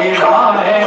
Hare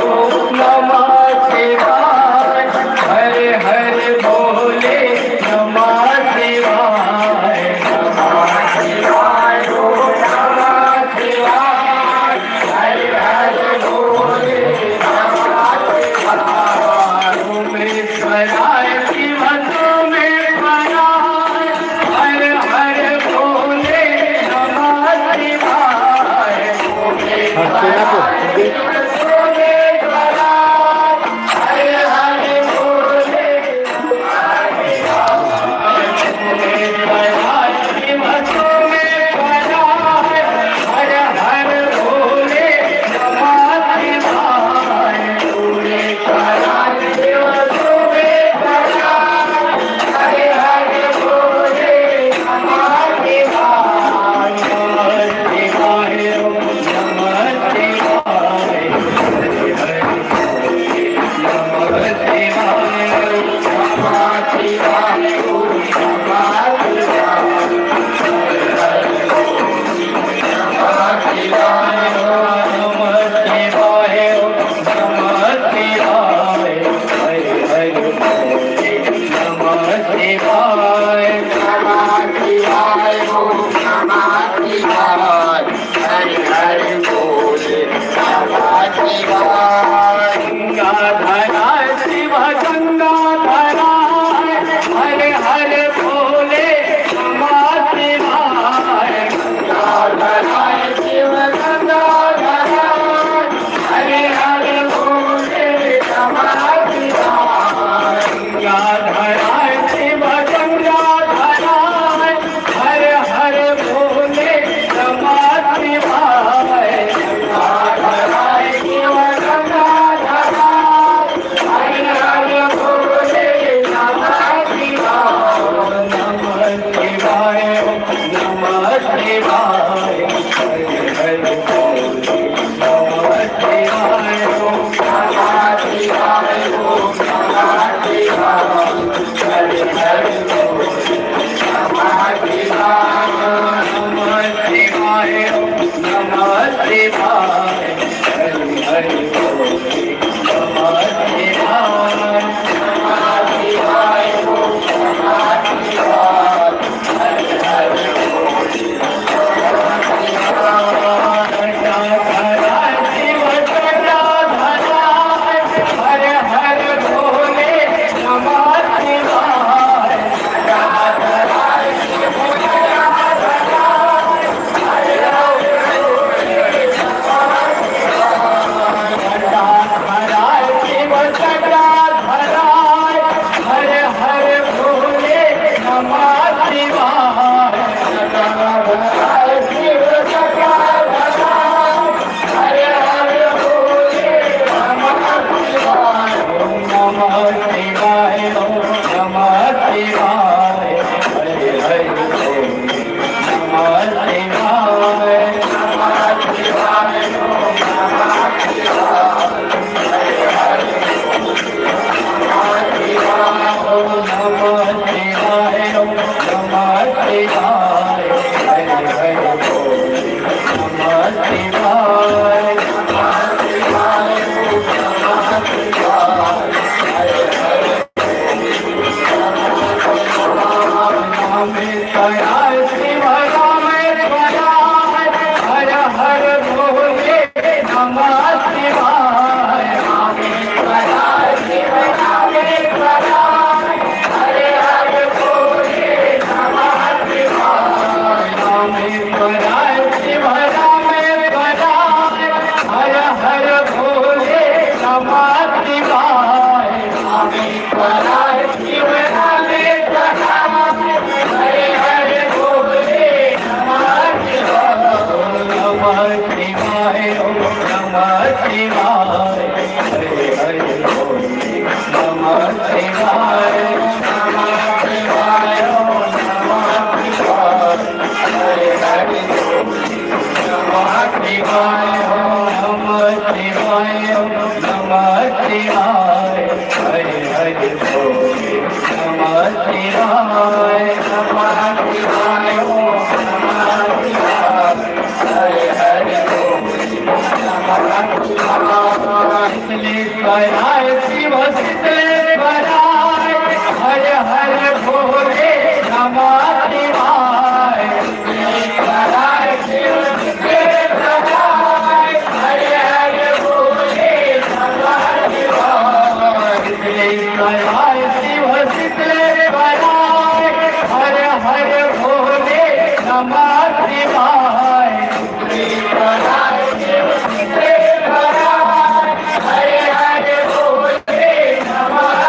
शिवाय शिव शीतलेश्वराय हर हर भोले नमः शिवाय शीतलेश्वराय शिव शीतलेश्वराय हर हर भोले नमः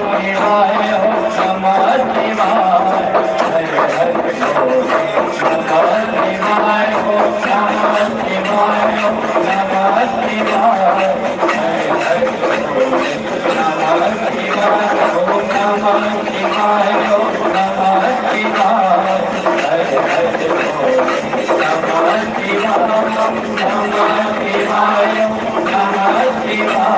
शिवाय नमः शिवाय नमः शिवाय हर हर भोले नमः शिवाय नमः शिवाय नमः शिवाय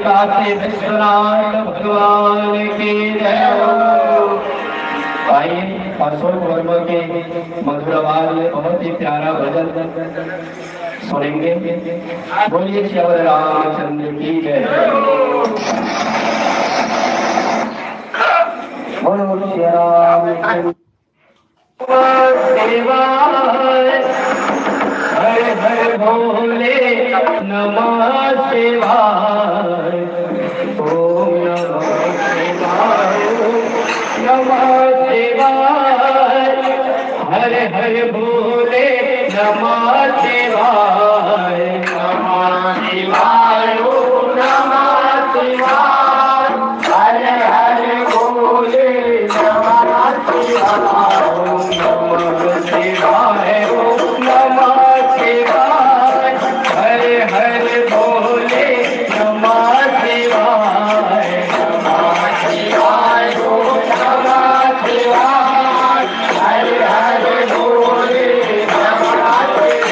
काशी विश्वनाथ भगवान की जय। भाई अशोक वर्मा के मधुर आवाज में बहुत ही प्यारा भजन सुनेंगे। बोलिए श्याम रामचंद्र की जय। बोलो श्याम हर हर भोले नमः शिवाय ओम नमः शिवाय नमः शिवाय हर हर भोले नमः शिवाय नमः शिवाय ओम नमः शिवाय हर हर भोले नमः शिवाय ओम नमः शिवाय ओम नमः शिवाय हर हर भोले नमः शिवाय नमः शिवाय ओम नमः शिवाय हर हर भोले नमः शिवाय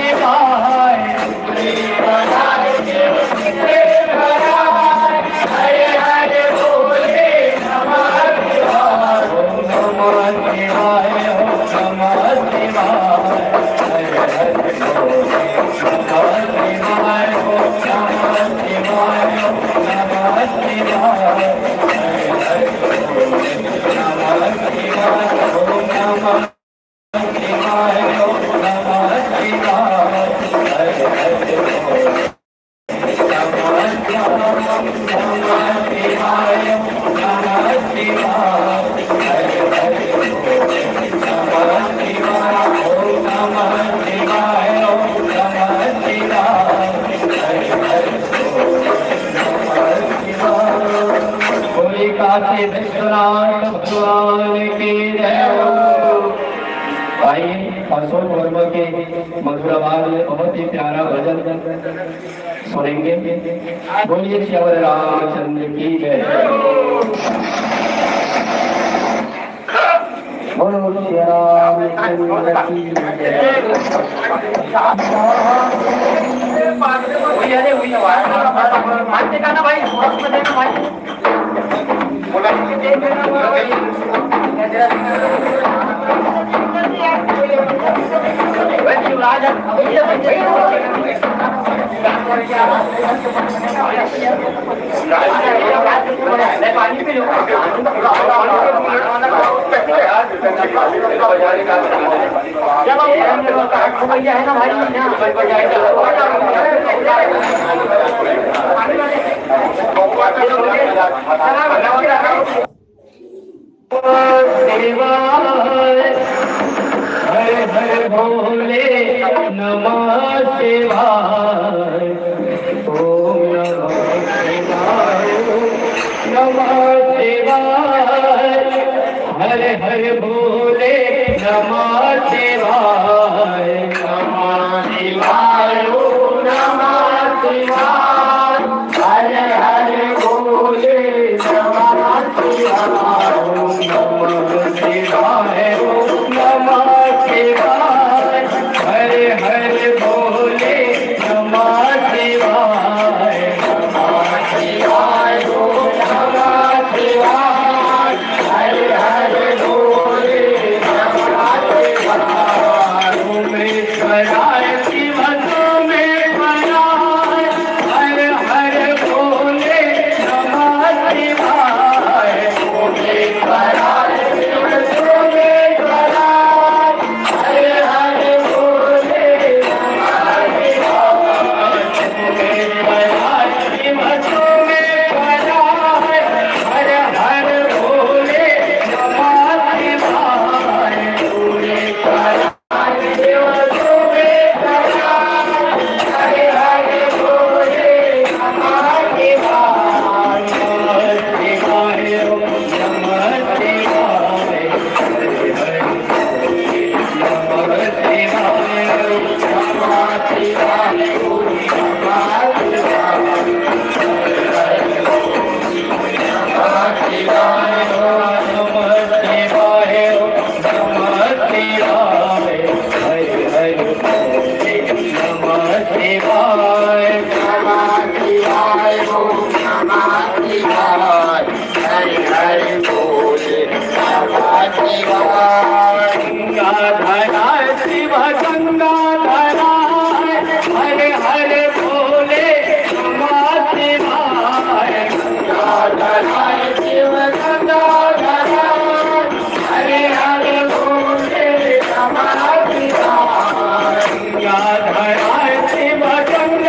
शिवाय हरे हरे बोले नमः शिवाय ओम नमः शिवाय ओम नमः शिवाय हरे हरे बोले नमः शिवाय ओम नमः शिवाय ओम नमः शिवाय हरे हरे बोले नमः शिवाय ओम नमः शिवाय ओम नमः शिवाय हरे हरे बोले नमः शिवाय नमः शिवाय हरे हरे बोले नमः शिवाय ओम नमः शिवाय ओम नमः शिवाय हरे हरे बोले नमः शिवाय बोले काशी विश्वनाथ भगवान की जय हो। आइए अशोक वर्मा के मधुर आवाज में बहुत ही प्यारा भजन सुनेंगे। बोलिए श्यावर रामचंद्र की जय। बोलो श्री रामचंद्र की जय। हरे हरे भोले नमः शिवाय ओम नमः शिवाय हरे हरे भोले नमः शिवाय नमः शिवाय ओम नमः शिवाय हरे हरे भोले नमः शिवाय ओम नमः शिवाय ओम नमः शिवाय हरे हरे भोले नमः शिवाय नमः शिवाय ओम नमः शिवाय हरे हरे भोले नमः शिवाय ओमेश्वराय शिव सोमेश्वराय हरे हरे भोले नमः शिवाय ओमेश्वराय शिव सोमेश्वराय हरे हरे भोले नमः शिवाय ओमेश्वराय शिव सोमेश्वराय हरे हरे भोले नमः शिवाय ओमेश्वराय शिव सोमेश्वराय हरे हरे भोले नमः शिवाय नमः शिवाय ओम नमः शिवाय हरे हरे भोले नमः शिवाय ओम नमः शिवाय ओम नमः शिवाय हरे हरे भोले नमः शिवाय ओम नमः शिवाय ओम नमः शिवाय हरे हरे भोले नमः शिवाय नमः शिवाय ओम नमः शिवाय हरे हरे भोले नमः शिवाय गंगाधराय शिव गंगाधराय हरे हरे भोले नमः शिवाय गंगाधराय शिव गंगाधराय हरे हरे भोले नमः शिवाय गंगाधराय शिव गंगाधराय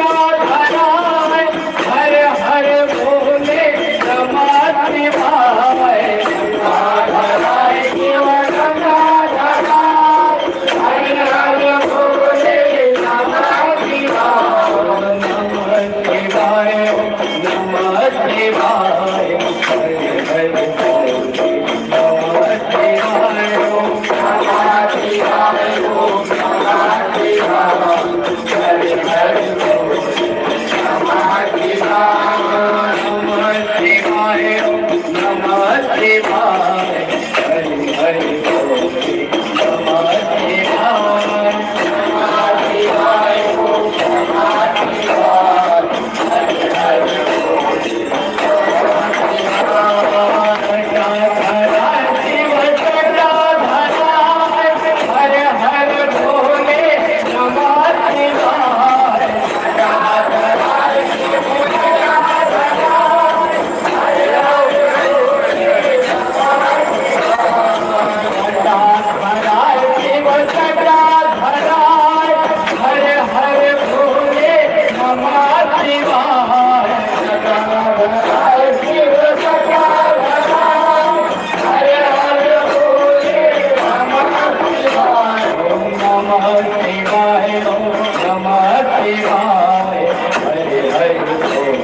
शिवाय हरे हरे बोल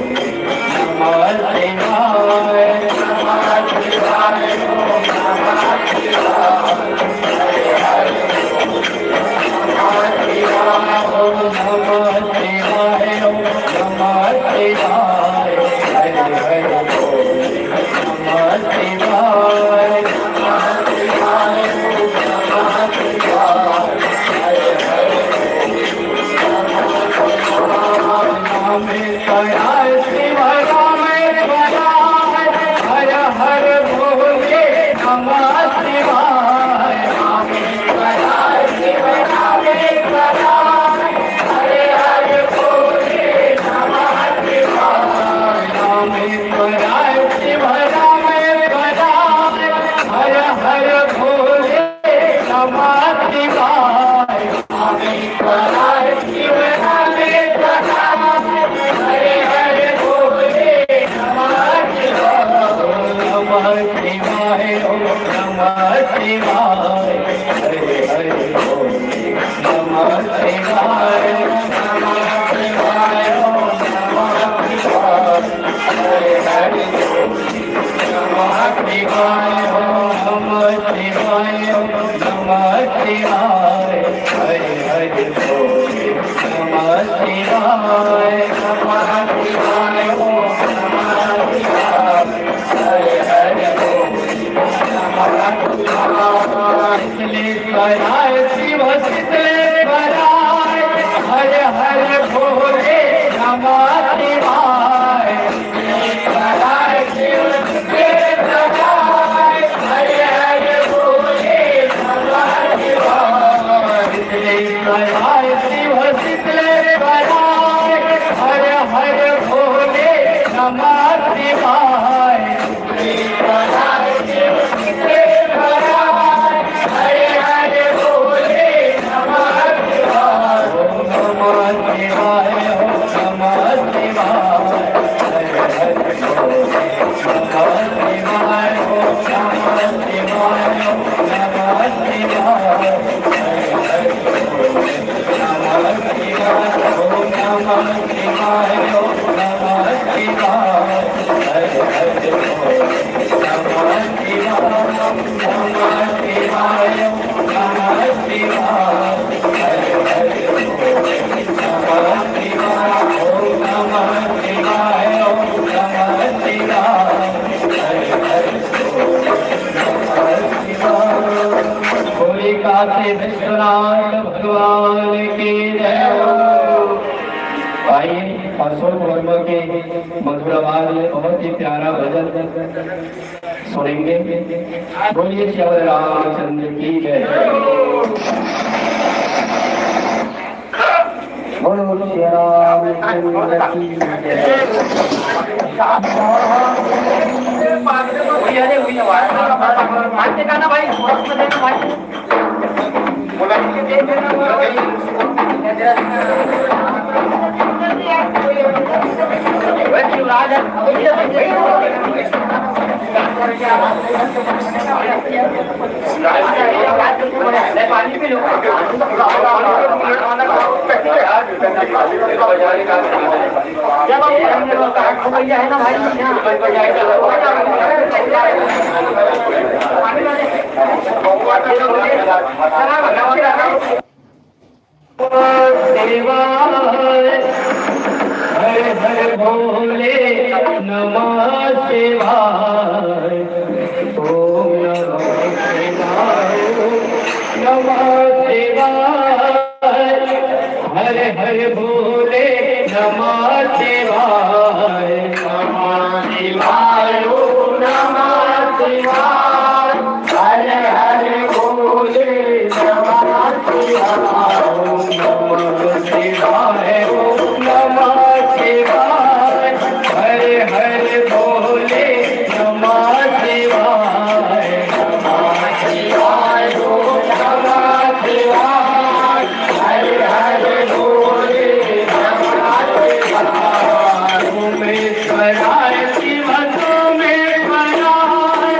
नमः शिवाय नमः शिवाय ओम नमः शिवाय हरे हरे नमः शिवाय ओम नमः शिवाय ओम नमः शिवाय हरे हरे बोल नमः शिवाय नमः शिवाय ओम नमः शिवाय हरे हरे राम राय शिव राम हर हर भोले नमः शिवाय राम राय शिव राम हरे हर भोले नमः शिवाय राम राय शिव राम हर हर भोले नमः शिवाय राम राय शिव राम हरे हर भोले नमः शिवाय ओम नमः शिवाय हरे हरे भोले नमः शिवाय नमः शिवाय ओम नमः शिवाय हरे हरे नमः शिवाय ओम नमः शिवाय ओम नमः शिवाय हरे हरे भोले नमः शिवाय नमः शिवाय ओम नमः शिवाय हरे हरे भोले नमः शिवाय शीतलेश्वराय शिव शीतलेश्वराय हर हर भोले नमः शिवाय शीतलेश्वराय शिव शीतलेश्वराय हर हर भोले नमः शिवाय शीतलेश्वराय शिव शीतलेश्वराय हर हर भोले नमः शिवाय शीतलेश्वराय शिव शीतलेश्वराय हर हर भोले नमः शिवाय ओम नमः शिवाय ओम नमः शिवाय हरे हरे भोले नमः शिवाय ओम नमः शिवाय ओम नमः शिवाय हरे हरे भोले नमः शिवाय ओम नमः शिवाय ओम नमः शिवाय हरे हरे भोले नमः शिवाय ओम नमः शिवाय ओम नमः शिवाय हरे हरे भोले नमः शिवाय ओम नमः शिवाय ओम नमः शिवाय हरे हरे भोले नमः शिवाय होलिका से विश्वनाथ भगवान की जय हो। आइए अशोक वर्मा के मधुर आवाज में बहुत ही प्यारा भजन सुनेंगे। बोलिए श्याम रामचंद्र की जय। बोलो श्री रामचंद्र की जय। हरे हरे भोले नमः शिवाय ओम नमः शिवाय नमः शिवाय हरे हरे भोले नमः शिवाय नमः शिवाय ओम नमः शिवाय हरे हरे भोले नमः शिवाय ओम नमः शिवाय ओम नमः शिवाय हरे हरे भोले नमः शिवाय नमः शिवाय ओम नमः शिवाय हरे हरे भोले नमः शिवाय ओमेश्वराय शिव सोमेश्वराय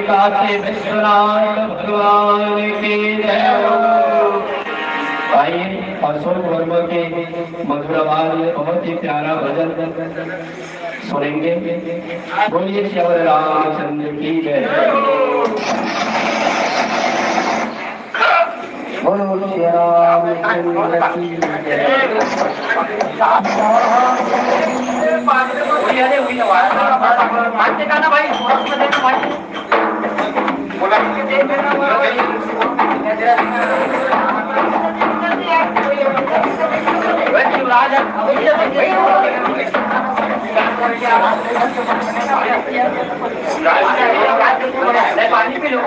काशी विश्वनाथ भगवान की जय हो। आइए अशोक वर्मा के मधुर आवाज में बहुत ही प्यारा भजन सुनेंगे। बोलिए श्री रामचंद्र की जय। बोलो श्री रामचंद्र की जय। पानी पी लो।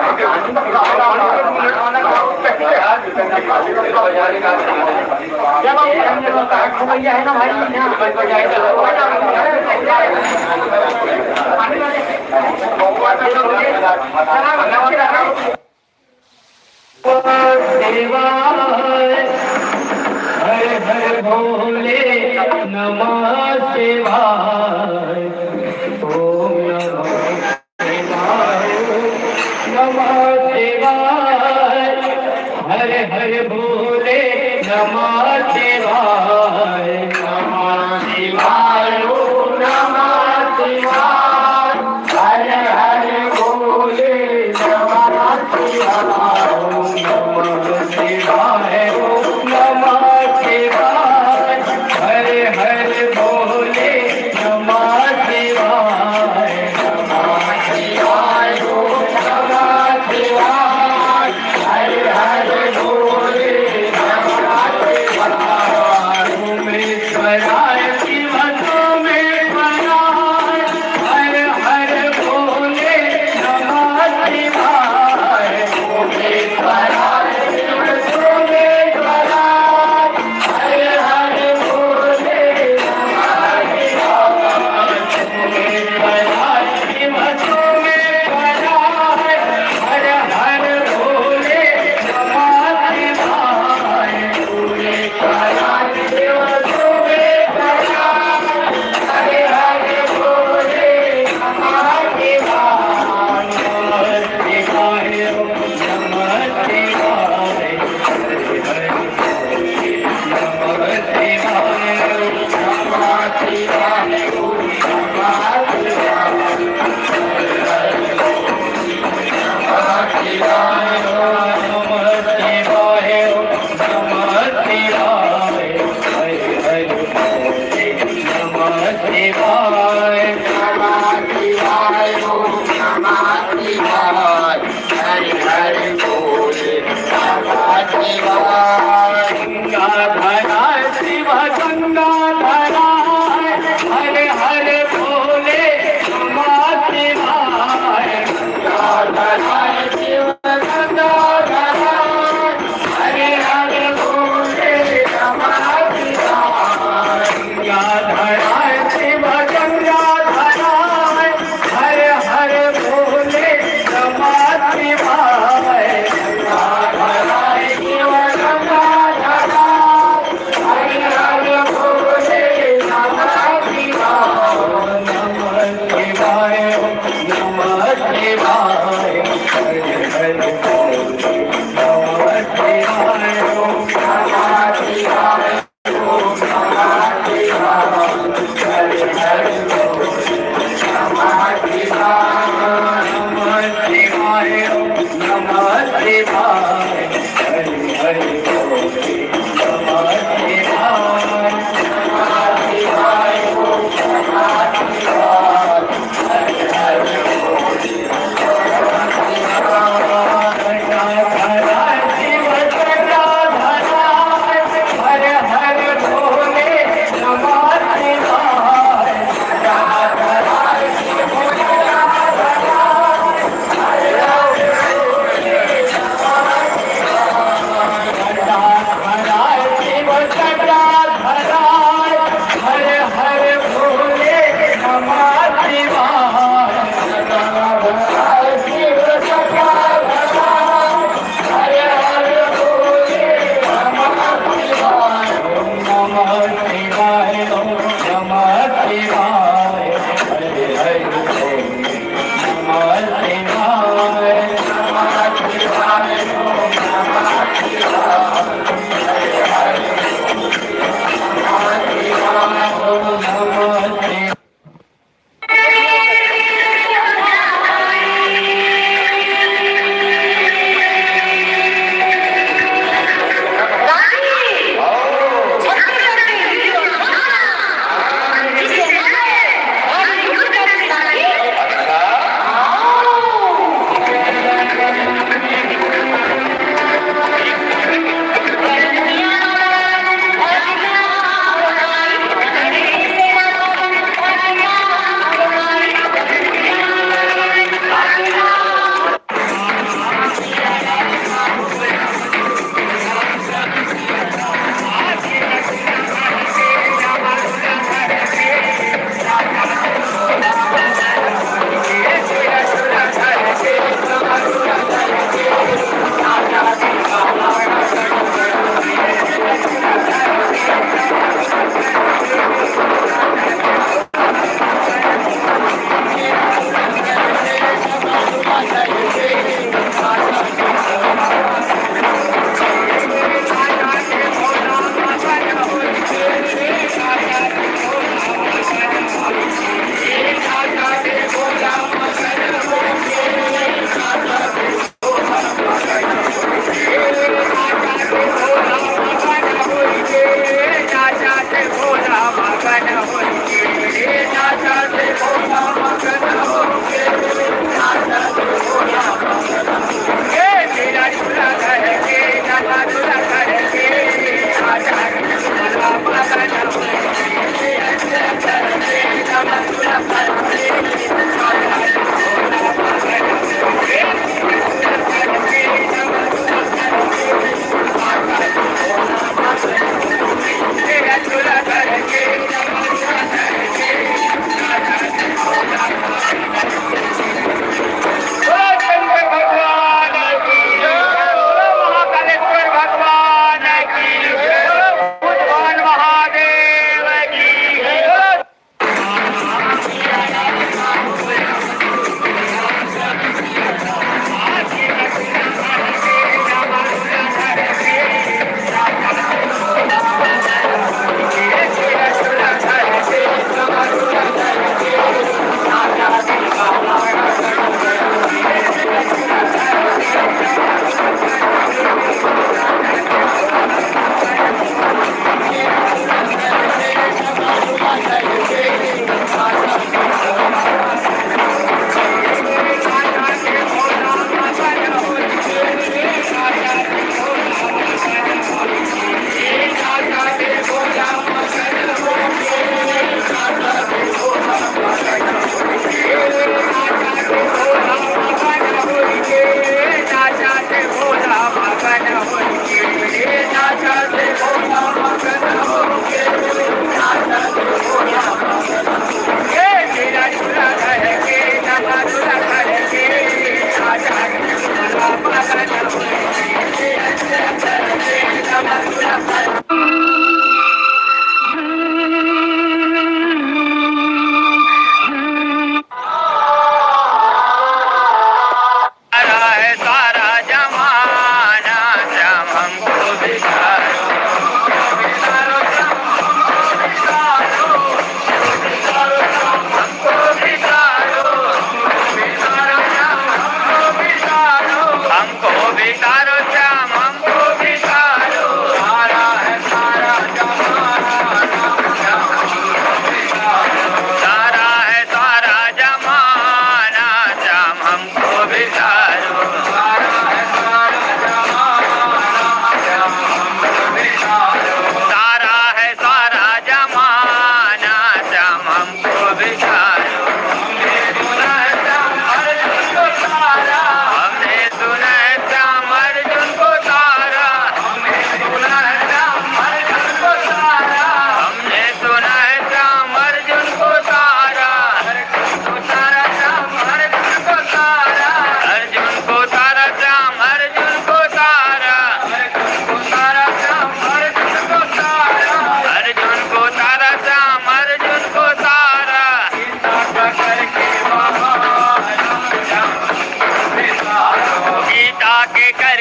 है ना भाई हरे हरे भोले नमः शिवाय ओम नमः ओम नमः शिवाय हरि हरि बोले नमः शिवाय गंगाधरा शिव गंगाधरा हरे हरे बोले नमः शिवाय गंगाधरा शिव गंगाधरा हरे हरे बोले नमः शिवाय गंगाधरा शिव गंगाधरा हरे हरे बोले नमः शिवाय गंगाधरा शिव गंगाधरा हरे हरे बोले नमः शिवाय नमः शिवाय हरे हरे बोले नमः शिवाय नमः शिवाय ओम नमः शिवाय हरे हरे बोले नमः शिवाय नमः शिवाय नमः शिवाय हरे हरे बोले नमः शिवाय नमः शिवाय ओम नमः शिवाय हरे हरे बोले नमः शिवाय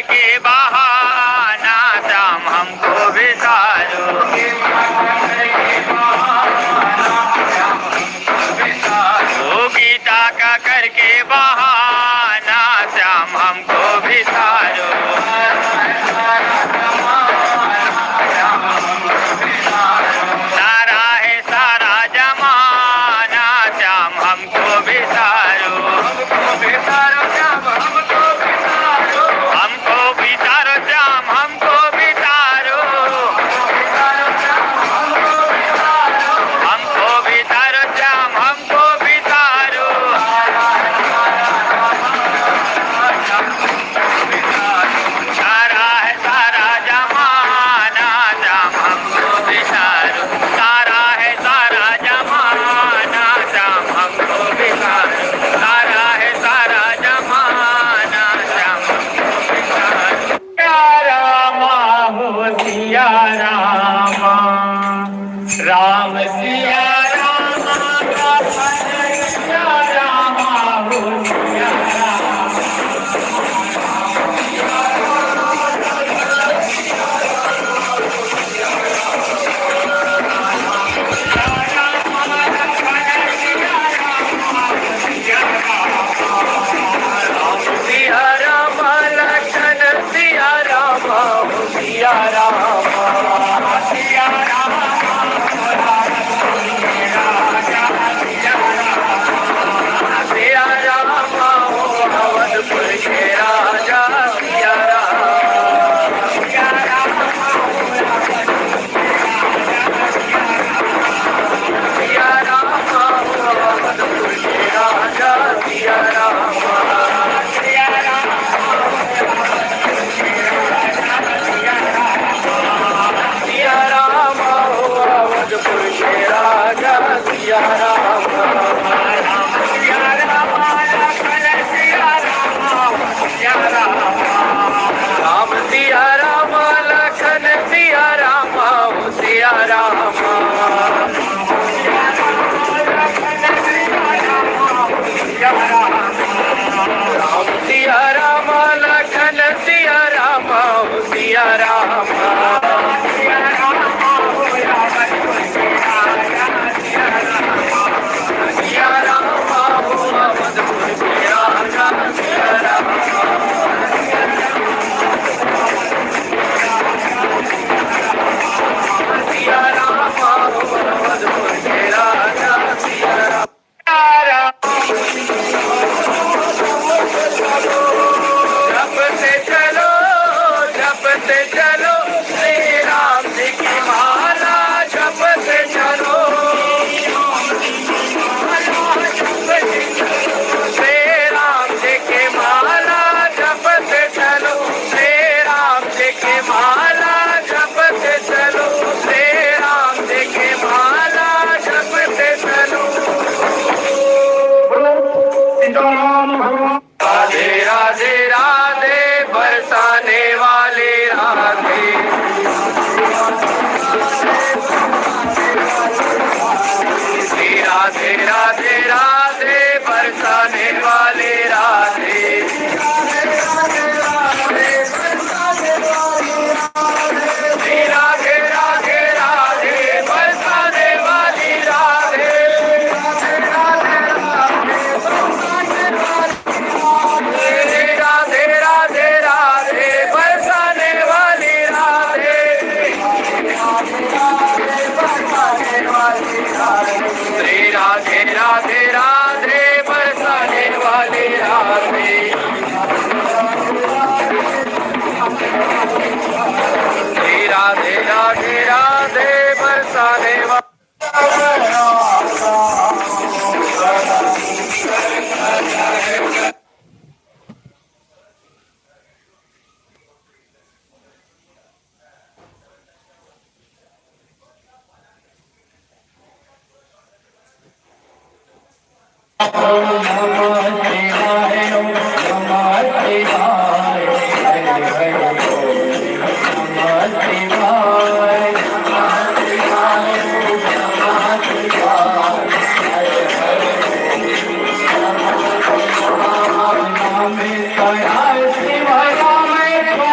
करके बहाना श्याम हमको बिसारो। ओ गीता का करके बहाना श्याम हमको बिसारो। सारा है सारा जमाना श्याम हमको बिसारो। हमको बिसारो श्याम हमको बिसारो। हमको बिसारो श्याम हमको बिसारो। सारा है सारा जमाना श्याम हमको बिसारो। सारा है सारा जमाना श्याम हमको बिसारो। सारा है सारा जमाना श्याम हमको बिसारो। सिया रामा हो सिया रामा, राम सिया रामा, सिया रामा हो सिया रामा। सिया रामा लखन सिया रामा हो सिया रामा। सिया रामा सिया रामा हो अवधपुर के राजा सिया रामा। सिया रामा सिया रामा हो अवधपुर के राजा सिया रामा। सिया रामा हो अवधपुर के राजा सिया रामा। सिया रामा लखन सिया रामा सिया रामा। राम सिया रामा लखन सिया रामा हो सिया रामा। राम सिया रामा लखन सिया रामा हो सिया रामा। सिया रामा हो अवधपुर के राजा सिया रामा। सिया रामा हो अवधपुर के राजा सिया रामा। सिया रामा हो अवधपुर के राजा सिया रामा। जपते चलो जपते चलो श्री राम जी की माला जपते चलो। श्री राम जी की माला जपते चलो। श्री राम जी की माला जपते चलो। श्री राम जी की माला जपते चलो। राधे राधे राधे बरसाने वाले राधे। श्री राधे राधे राधे बरसाने वाले राधे। श्री राधे राधे राधे बरसाने वाली राधे। राधे राधे राधे बरसाने वाली राधे। श्री राधे राधे राधे बरसाने वाली राधे। श्री राधे राधे राधे बरसाने वाली। ओम नमः शिवाय ओम नमः शिवाय हरे हरे नमः शिवाय नमः शिवाय नमः शिवाय हरे हरे नमः शिवाय शिवाय शिवाय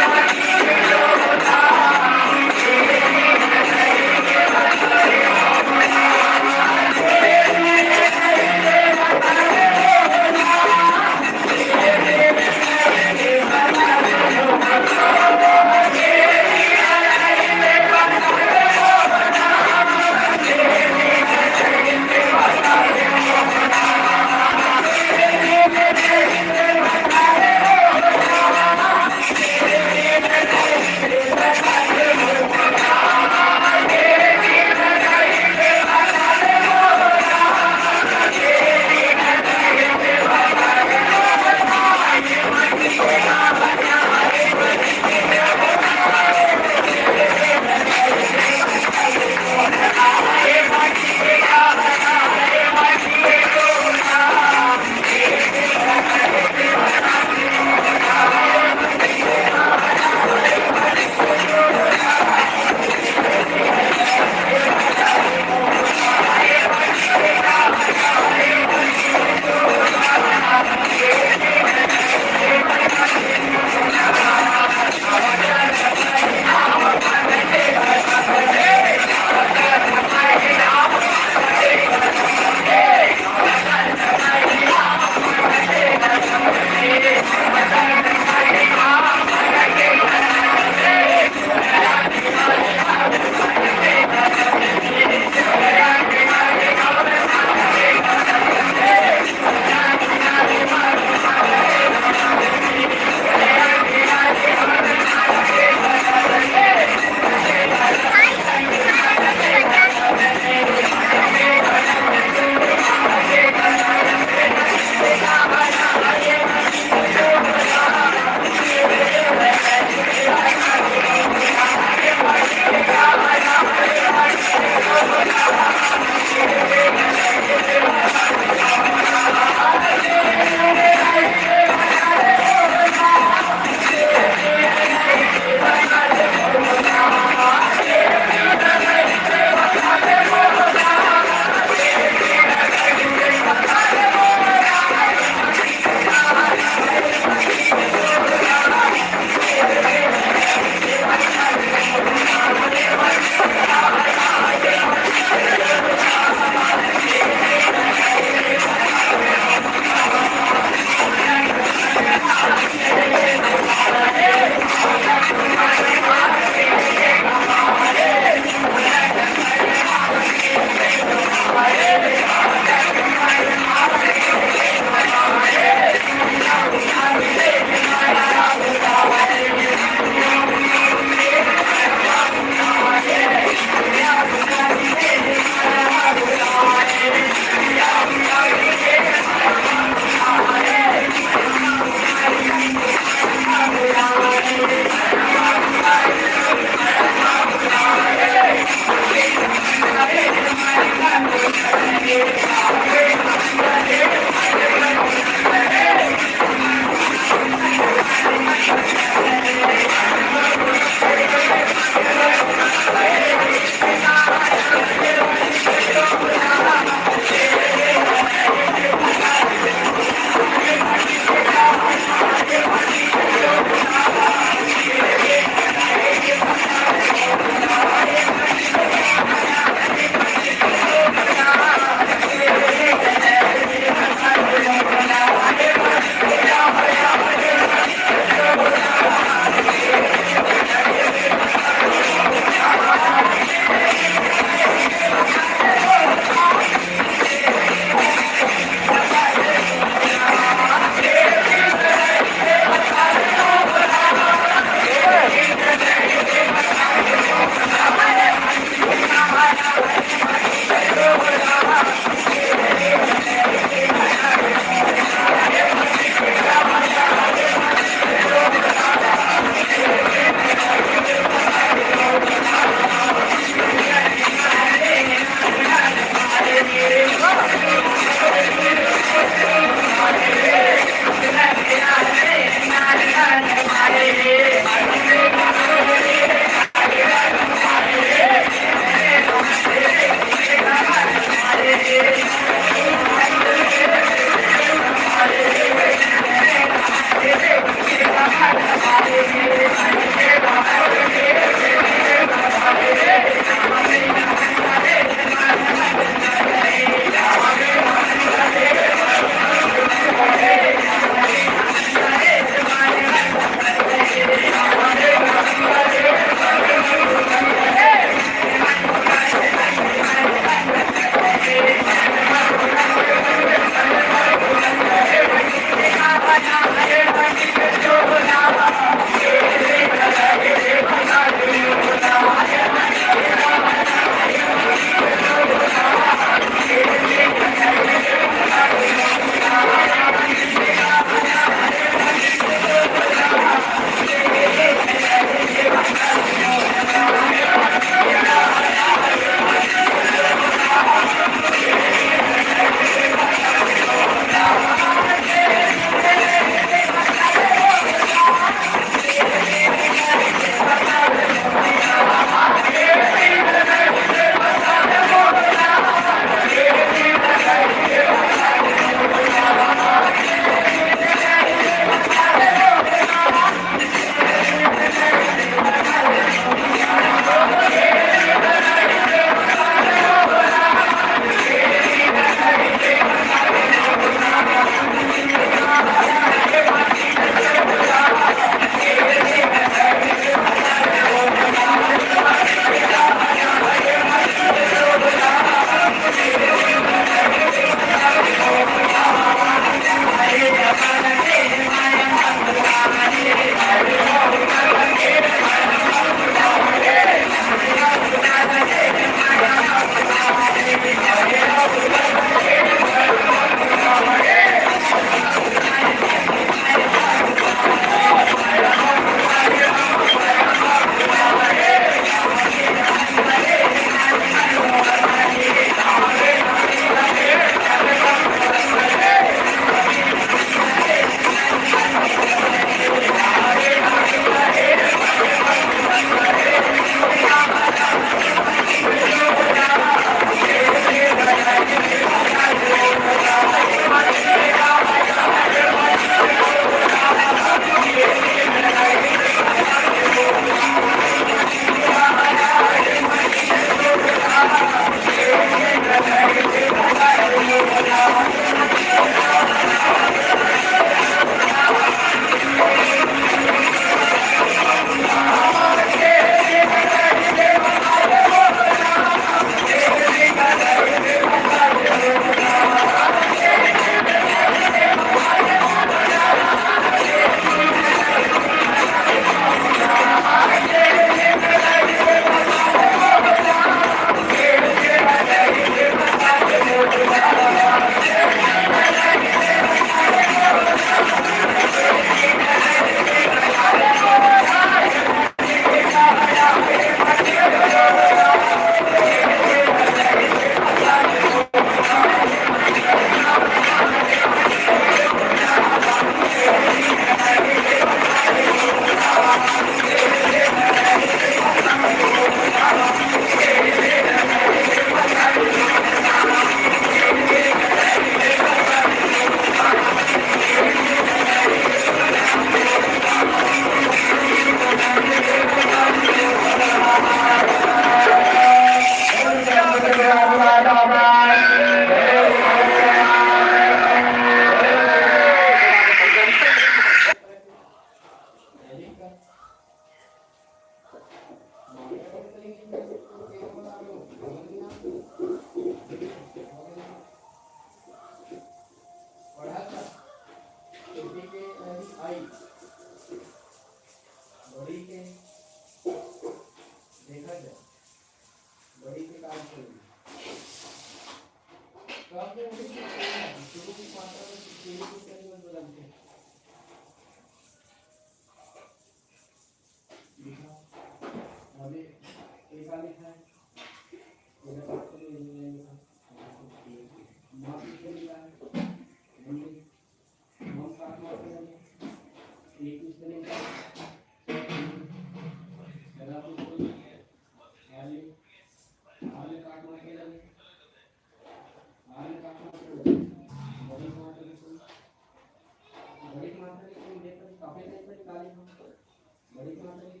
बड़ी मात्रा की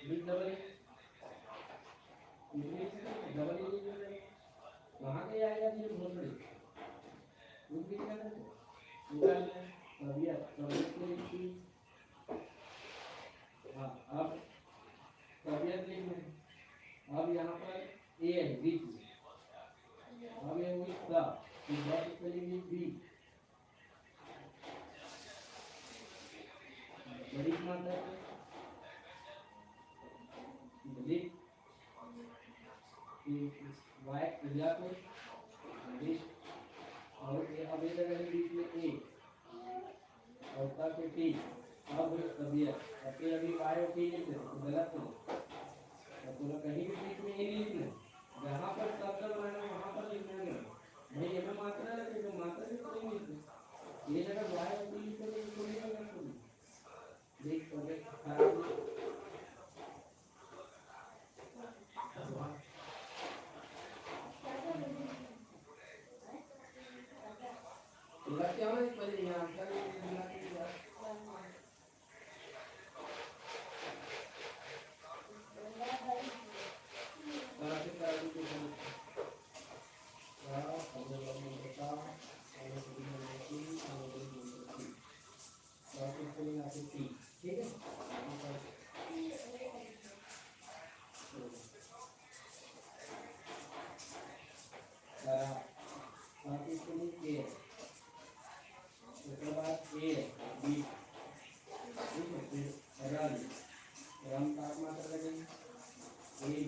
बिग डबल डबल वहाँ के आएगा ये बहुत बड़ी उनकी क्या करते तबियत तबियत की हाँ अब तबियत लिखना अब यहाँ पर ए है बीच में अब ये हुई द स्पेलिंग इज बी बड़ी मात्रा लिख वाई इला को और ये अब ये लगा बीच में ए और तब के टी अब तबियत अब ये अभी वाई और टी लिख दे तो गलत है तो ना कहीं भी बीच में ए लिखना जहाँ पर शब्द बनाना वहाँ पर लिखना नहीं भाई ये में मात्रा रखे तो मात्रा से कोई नहीं लिखना ये जगह वाई और टी लिख दे तो नहीं लगना देख तो खराब क्या है पहले यहाँ का ठीक है उसके बाद ए बी रन रन का मात्रा लगेगी ए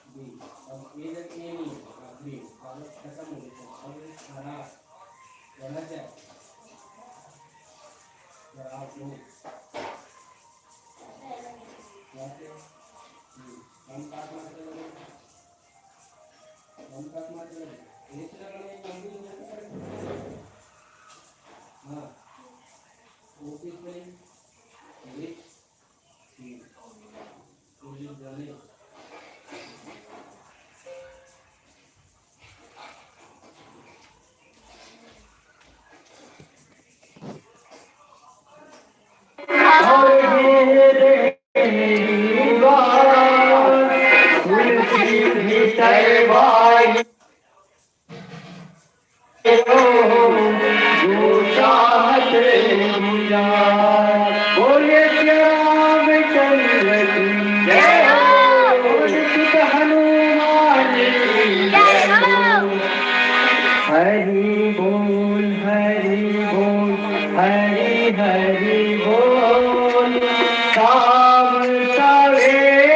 बी अब ए जब ए नहीं बी अब खत्म हो गया अब खराब गलत है खराब हो रन का मात्रा लगेगी रन का मात्रा लगेगी एक लगाने हाँ ऑफिस में एक पुलिस जाने हरि बोल हरि हरि बोल शाम सवेरे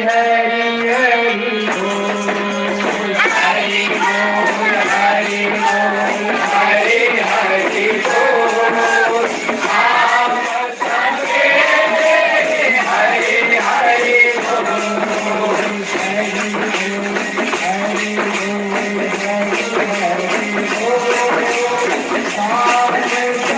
हरि हरि बोल हरि बोल हरि बोल हरि हरि बोल शाम सवेरे हरि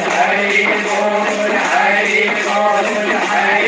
हरि बोल हरि बोल हरि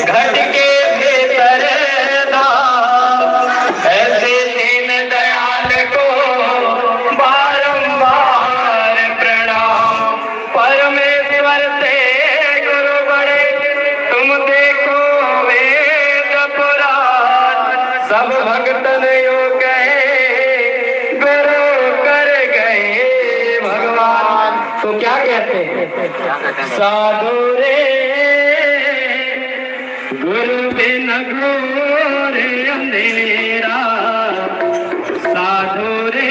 घट के भीतर ऐसे दीन दयाल को बारंबार प्रणाम। परमेश्वर से गुरु बड़े तुम देखो वेद पुराण। सब भक्तन यो गए गुरु कर गए भगवान। तो क्या कहते हैं? साधु रे गुरु बिन घोर अंधेरा। साधु रे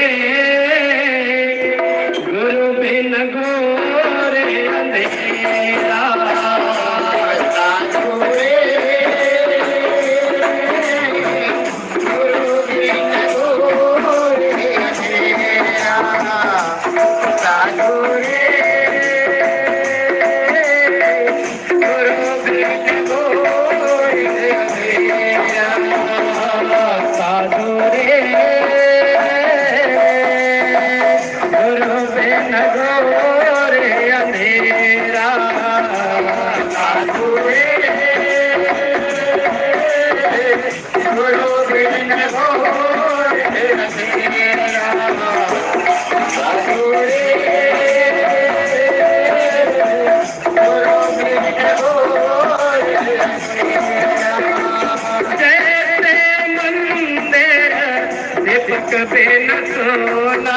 सोना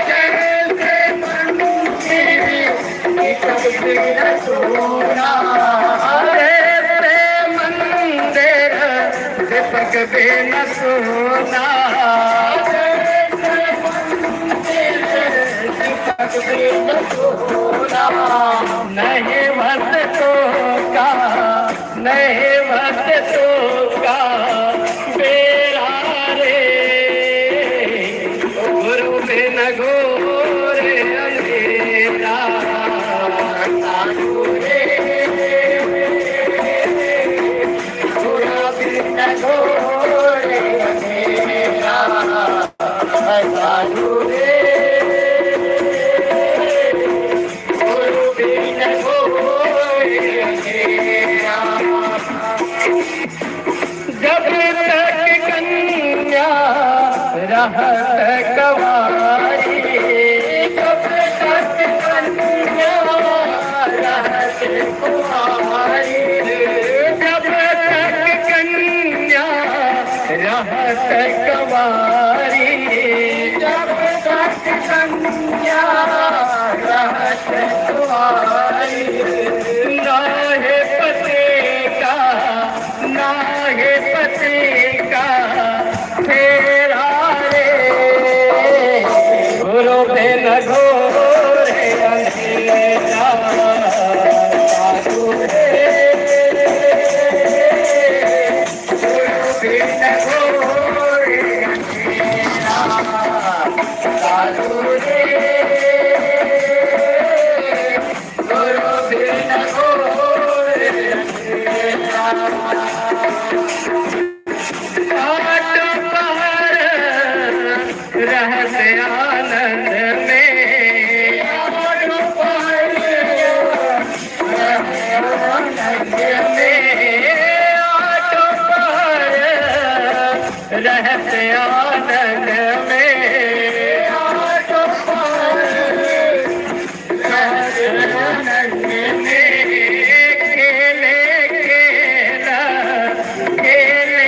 जैसे मंदिर दीपक बिन सोना जैसे मंदिर दीपक बिन सोना जैसे मंदिर दीपक बिन सोना नहीं वस्तु का नहीं वस्तु का बेरा रे गुरु बिन घोर अंधेरा साधु रे गुरु बिन घोर अंधेरा साधु रे गुरु बिन घोर अंधेरा जब तक कन्या रहत कवारी जब तक कन्या रहत कुमारी जब तक कन्या रहत कवारी जब तक कन्या रहत कुमारी नाहे पते का नाहे पते का फेरा रे गुरु बिन घोर अंधेरा साधु रे गुरु बिन घोर अंधेरा साधु रे गुरु बिन घोर अंधेरा रहते आनंद में आनंद में आटो पर रहते आनंद में आटो पर रहते आनंद में खेले खेला खेले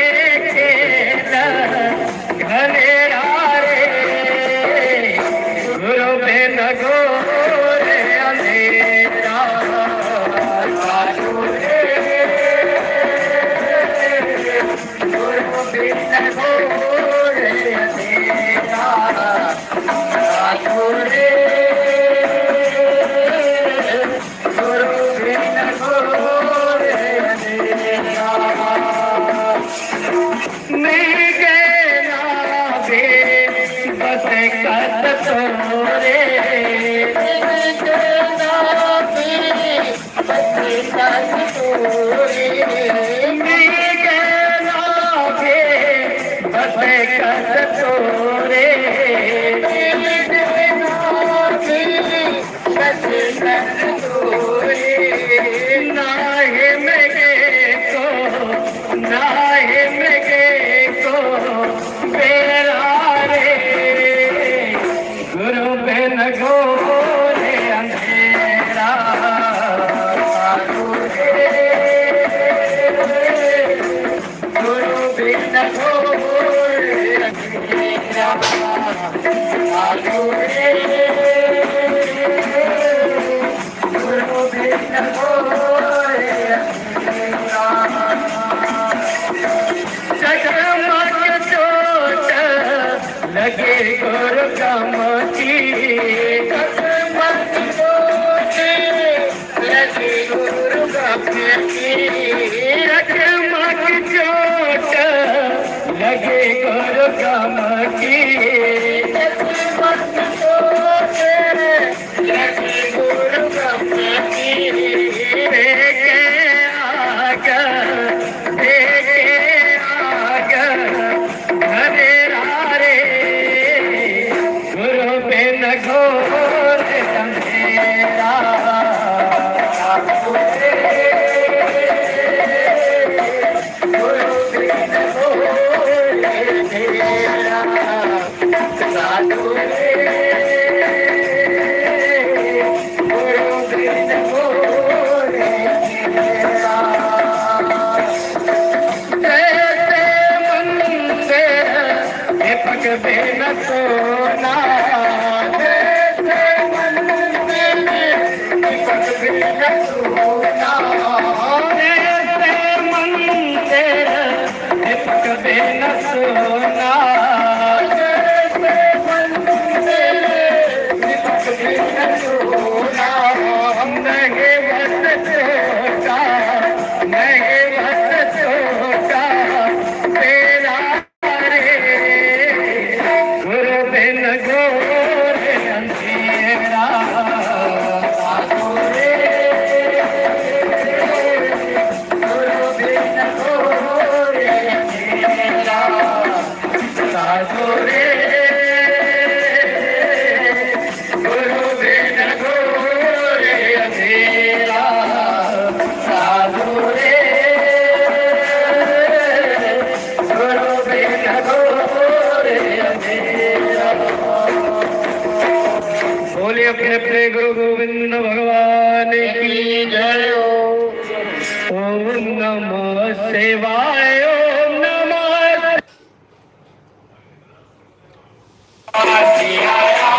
खेला घनेरा गुरु बिन घोर अंधेरा साधु रे गुरु बिन घोर अंधेरा साधु रे गुरु बिन घोर अंधेरा मिल गए नाभे बस कत तोरे गुरु बिन घोर अंधेरा साधु रे गुरु बिन घोर अंधेरा साधु रे गुरु बिन घोर अंधेरा जगमग चोट लगे गुरु कम की जगमग चोट लगे गुरु कम की जगमग चोट लगे गुरु कम की जगमग चोट लगे गुरु कम की देखे आगा गुरु बिन घोर अंधेरा साधु रे गुरु बिन घोर अंधेरा साधु रे गुरु बिन घोर अंधेरा जैसे मंदिर दीपक बिन सोना बिन घोर अंधेरा साधु रे गुरु बिन घोर अंधेरा साधु रे गुरु बिन घोर अंधेरा साधु रे गुरु बिन घोर अंधेरा। बोलिए अपने अपने गुरु गोविंद भगवान की जय। ओम नमः शिवाय। ओम नमः शिवाय।